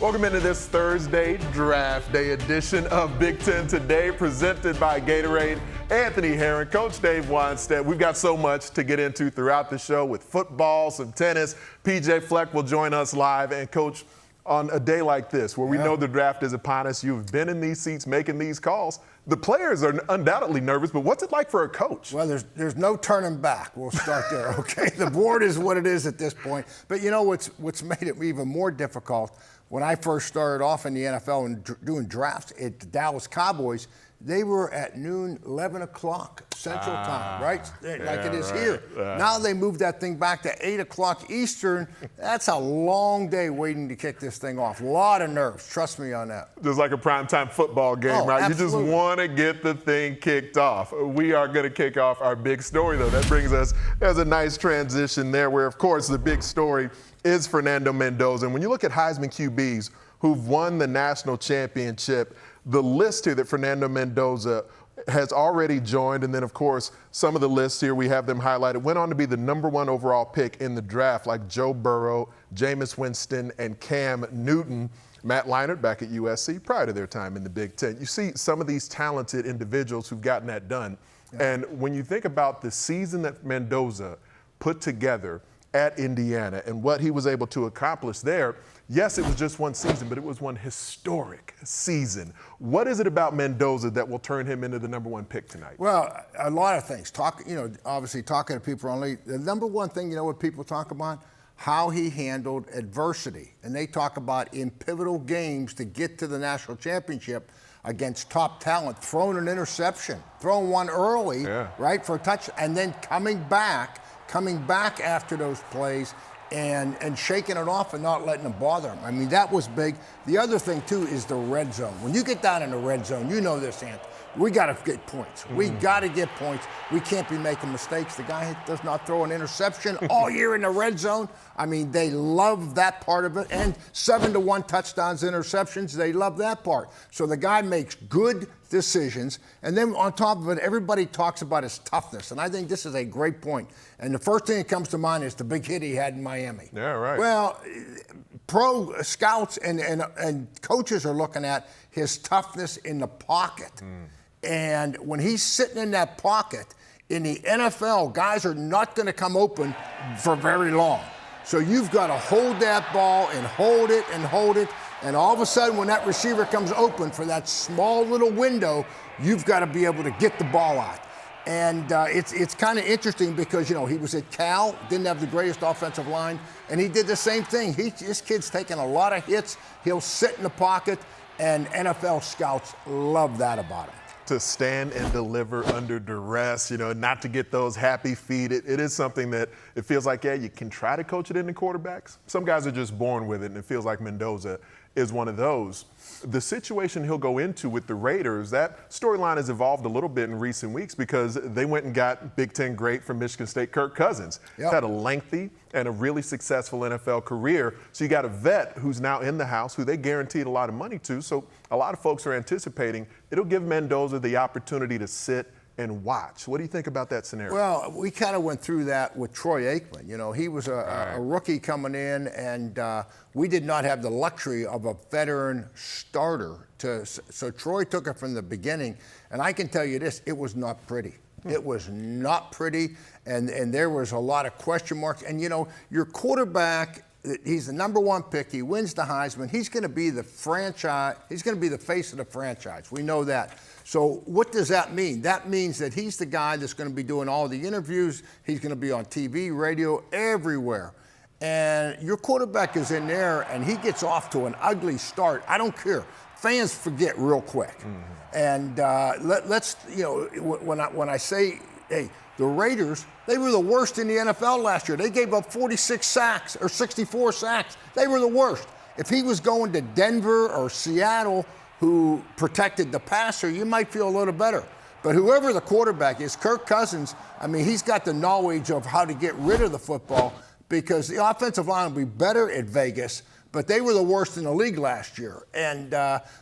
Welcome into this Thursday Draft Day edition of Big Ten Today, presented by Gatorade. Anthony Herron, Coach Dave Weinstead. We've got so much to get into throughout the show with football, some tennis. PJ Fleck will join us live. And, Coach, on a day like this, where we know the draft is upon us, you've been in these seats making these calls. The players are undoubtedly nervous, but what's it like for a coach? Well, there's no turning back. We'll start there, okay? The board is what it is at this point. But you know what's made it even more difficult? When I first started off in the NFL and doing drafts at the Dallas Cowboys, they were at noon, 11 o'clock Central Time, right? Like it is here. Now they moved that thing back to 8 o'clock Eastern. That's a long day waiting to kick this thing off. A lot of nerves, trust me on that. Just like a primetime football game, right? Absolutely. You just want to get the thing kicked off. We are going to kick off our big story, though. That brings us, there's a nice transition there where, of course, the big story is Fernando Mendoza. And when you look at Heisman QBs who've won the national championship, the list here that Fernando Mendoza has already joined, and then, of course, some of the lists here, we have them highlighted, went on to be the #1 overall pick in the draft, like Joe Burrow, Jameis Winston, and Cam Newton. Matt Leinart back at USC prior to their time in the Big Ten. You see some of these talented individuals who've gotten that done. And when you think about the season that Mendoza put together at Indiana and what he was able to accomplish there, yes, it was just one season, but it was one historic season. What is it about Mendoza that will turn him into the #1 pick tonight? Well, a lot of things. Obviously talking to people only. The #1 thing, you know what people talk about? How he handled adversity. And they talk about in pivotal games to get to the national championship against top talent, throwing an interception, throwing one early, right, for a touch, and then coming back after those plays and shaking it off and not letting them bother him. I mean, that was big. The other thing, too, is the red zone. When you get down in the red zone, you know this, Ant, we got to get points. We got to get points. We can't be making mistakes. The guy does not throw an interception all year in the red zone. I mean, they love that part of it. And 7-1 touchdowns, interceptions, they love that part. So the guy makes good decisions. And then on top of it, everybody talks about his toughness. And I think this is a great point. And the first thing that comes to mind is the big hit he had in Miami. Yeah, right. Well, pro scouts and coaches are looking at his toughness in the pocket. And when he's sitting in that pocket, in the NFL, guys are not going to come open for very long. So you've got to hold that ball and hold it and hold it. And all of a sudden, when that receiver comes open for that small little window, you've got to be able to get the ball out. And it's kind of interesting because, you know, he was at Cal, didn't have the greatest offensive line, and he did the same thing. This kid's taking a lot of hits. He'll sit in the pocket, and NFL scouts love that about him. To stand and deliver under duress, you know, not to get those happy feet. It is something that it feels like, yeah, you can try to coach it into quarterbacks. Some guys are just born with it, and it feels like Mendoza is one of those. The situation he'll go into with the Raiders, that storyline has evolved a little bit in recent weeks because they went and got Big Ten great from Michigan State, Kirk Cousins. He's had a lengthy and a really successful NFL career. So you got a vet who's now in the house who they guaranteed a lot of money to. So a lot of folks are anticipating it'll give Mendoza the opportunity to sit and watch. What do you think about that scenario? Well, we kind of went through that with Troy Aikman. You know, he was a rookie coming in, and we did not have the luxury of a veteran starter. So Troy took it from the beginning, and I can tell you this, it was not pretty. It was not pretty, and there was a lot of question marks. And, you know, your quarterback, he's the #1 pick. He wins the Heisman. He's going to be the franchise. He's going to be the face of the franchise. We know that. So what does that mean? That means that he's the guy that's going to be doing all the interviews. He's going to be on TV, radio, everywhere. And your quarterback is in there, and he gets off to an ugly start. I don't care. Fans forget real quick. And let's, you know, when I say, hey, the Raiders, they were the worst in the NFL last year. They gave up 46 sacks or 64 sacks. They were the worst. If he was going to Denver or Seattle, who protected the passer, you might feel a little better. But whoever the quarterback is, Kirk Cousins, I mean, he's got the knowledge of how to get rid of the football because the offensive line will be better at Vegas, but they were the worst in the league last year. And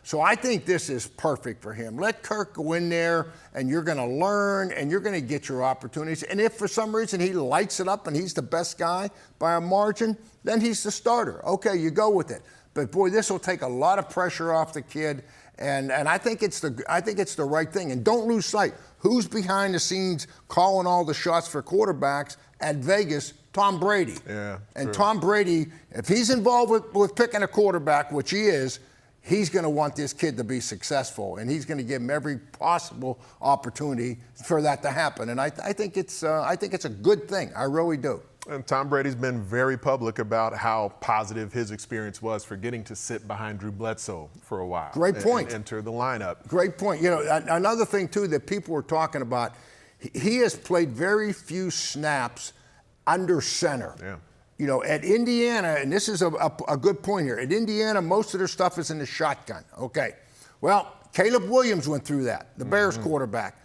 so I think this is perfect for him. Let Kirk go in there, and you're going to learn, and you're going to get your opportunities. And if for some reason he lights it up and he's the best guy by a margin, then he's the starter. Okay, you go with it. But boy, this will take a lot of pressure off the kid, and I think it's the right thing. And don't lose sight. Who's behind the scenes calling all the shots for quarterbacks at Vegas? Tom Brady. Yeah. And true. Tom Brady, if he's involved with picking a quarterback, which he is, he's going to want this kid to be successful, and he's going to give him every possible opportunity for that to happen. And I think it's a good thing. I really do. And Tom Brady's been very public about how positive his experience was for getting to sit behind Drew Bledsoe for a while. Great point. And enter the lineup. Great point. You know, another thing, too, that people were talking about, he has played very few snaps under center. Yeah. You know, at Indiana, and this is a good point here, at Indiana, most of their stuff is in the shotgun. Okay. Well, Caleb Williams went through that, the Bears quarterback.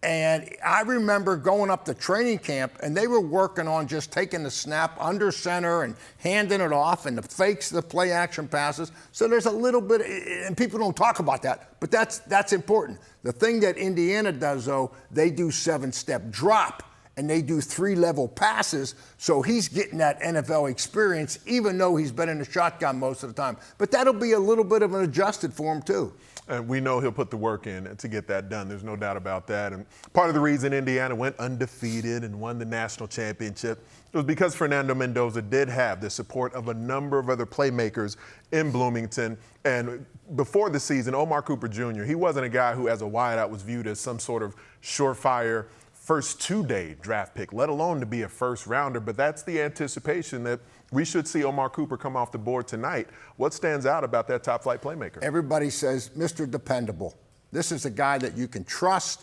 And I remember going up to training camp, and they were working on just taking the snap under center and handing it off, and the fakes, the play action passes. So there's a little bit, and people don't talk about that, but that's important. The thing that Indiana does, though, they do 7-step drop, and they do 3-level passes, so he's getting that NFL experience, even though he's been in the shotgun most of the time. But that'll be a little bit of an adjusted for him, too. And we know he'll put the work in to get that done. There's no doubt about that. And part of the reason Indiana went undefeated and won the national championship was because Fernando Mendoza did have the support of a number of other playmakers in Bloomington. And before the season, Omar Cooper Jr., he wasn't a guy who, as a wideout, was viewed as some sort of surefire first two-day draft pick, let alone to be a first-rounder. But that's the anticipation that we should see Omar Cooper come off the board tonight. What stands out about that top-flight playmaker? Everybody says, Mr. Dependable. This is a guy that you can trust.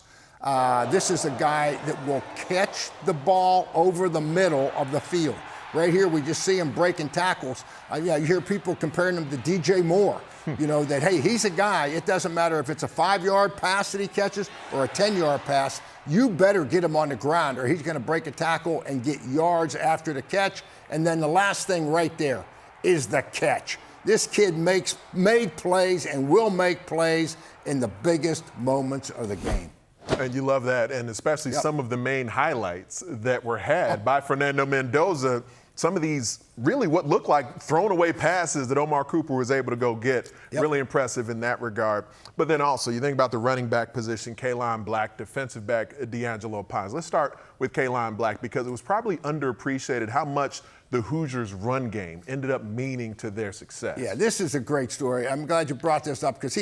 This is a guy that will catch the ball over the middle of the field. Right here, we just see him breaking tackles. You hear people comparing him to DJ Moore. You know, that, hey, he's a guy, it doesn't matter if it's a 5-yard pass that he catches or a 10-yard pass, you better get him on the ground or he's going to break a tackle and get yards after the catch. And then the last thing right there is the catch. This kid made plays and will make plays in the biggest moments of the game. And you love that, and especially some of the main highlights that were had by Fernando Mendoza. Some of these really what looked like thrown away passes that Omar Cooper was able to go get. Really impressive in that regard. But then also, you think about the running back position, Kaelon Black, defensive back D'Angelo Pines. Let's start with Kaelon Black because it was probably underappreciated how much the Hoosiers' run game ended up meaning to their success. Yeah, this is a great story. I'm glad you brought this up because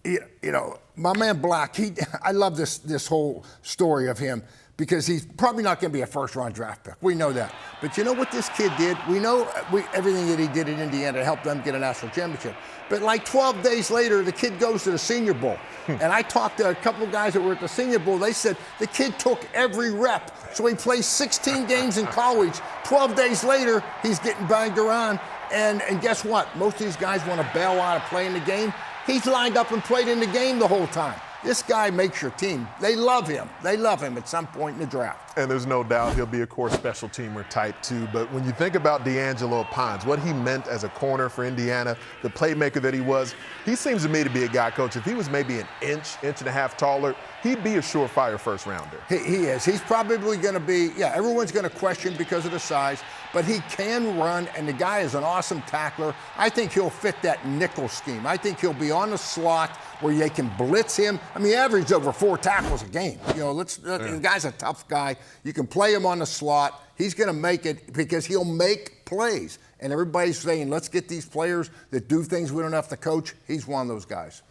you know, my man Black, I love this whole story of him because he's probably not going to be a first-round draft pick. We know that. But you know what this kid did? We know everything that he did in Indiana to help them get a national championship. But like 12 days later, the kid goes to the Senior Bowl. And I talked to a couple of guys that were at the Senior Bowl. They said the kid took every rep. So he plays 16 games in college. 12 days later, he's getting banged around. And guess what? Most of these guys want to bail out of playing the game. He's lined up and played in the game the whole time. This guy makes your team. They love him. They love him at some point in the draft. And there's no doubt he'll be a core special teamer type too. But when you think about D'Angelo Pines, what he meant as a corner for Indiana, the playmaker that he was, he seems to me to be a guy, Coach, if he was maybe an inch and a half taller, he'd be a surefire first rounder. He is. He's probably going to be, everyone's going to question because of the size, but he can run, and the guy is an awesome tackler. I think he'll fit that nickel scheme. I think he'll be on the slot where they can blitz him. I mean, he averaged over 4 tackles a game. You know, the guy's a tough guy. You can play him on the slot. He's going to make it because he'll make plays. And everybody's saying, let's get these players that do things we don't have to coach. He's one of those guys.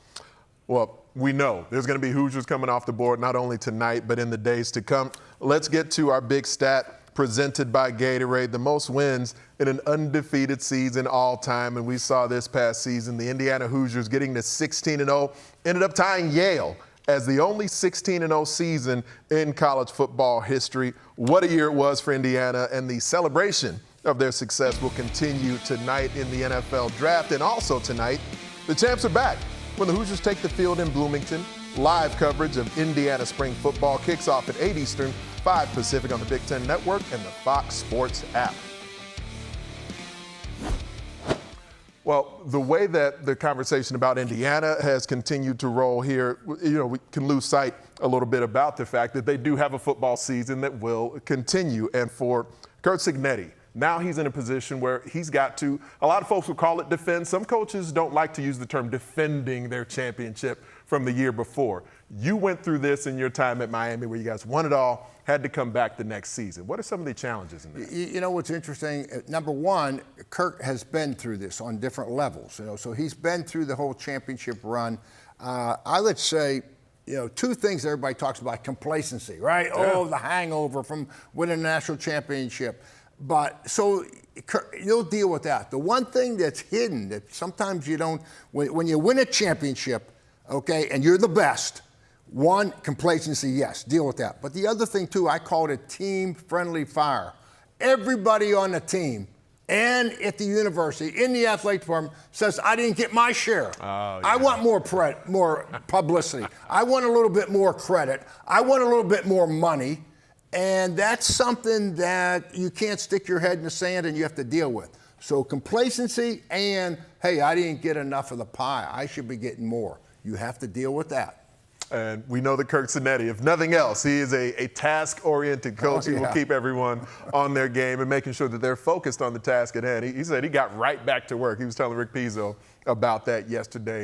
Well, we know there's going to be Hoosiers coming off the board not only tonight but in the days to come. Let's get to our big stat presented by Gatorade, the most wins in an undefeated season all time. And we saw this past season, the Indiana Hoosiers getting to 16-0, ended up tying Yale as the only 16-0 season in college football history. What a year it was for Indiana, and the celebration of their success will continue tonight in the NFL draft. And also tonight, the champs are back when the Hoosiers take the field in Bloomington. Live coverage of Indiana spring football kicks off at 8 Eastern, 5 Pacific on the Big Ten Network and the Fox Sports app. Well, the way that the conversation about Indiana has continued to roll here, you know, we can lose sight a little bit about the fact that they do have a football season that will continue. And for Curt Cignetti Now he's in a position where he's got to, a lot of folks would call it defend. Some coaches don't like to use the term defending their championship from the year before. You went through this in your time at Miami where you guys won it all, had to come back the next season. What are some of the challenges in that? You know what's interesting? Number one, Kirk has been through this on different levels. So he's been through the whole championship run. I would say, two things everybody talks about: complacency, right? Yeah. Oh, the hangover from winning a national championship. But so you'll deal with that. The one thing that's hidden that sometimes you don't, when you win a championship, okay, and you're the best. One, complacency, yes, deal with that. But the other thing, too, I call it team-friendly fire. Everybody on the team and at the university, in the athletic department, says, I didn't get my share. Oh, yeah. I want more publicity. I want a little bit more credit. I want a little bit more money. And that's something that you can't stick your head in the sand and you have to deal with. So complacency and, hey, I didn't get enough of the pie. I should be getting more. You have to deal with that. And we know that Kirk Cinetti, if nothing else, he is a task-oriented coach. He will keep everyone on their game and making sure that they're focused on the task at hand. He said he got right back to work. He was telling Rick Pizzo about that yesterday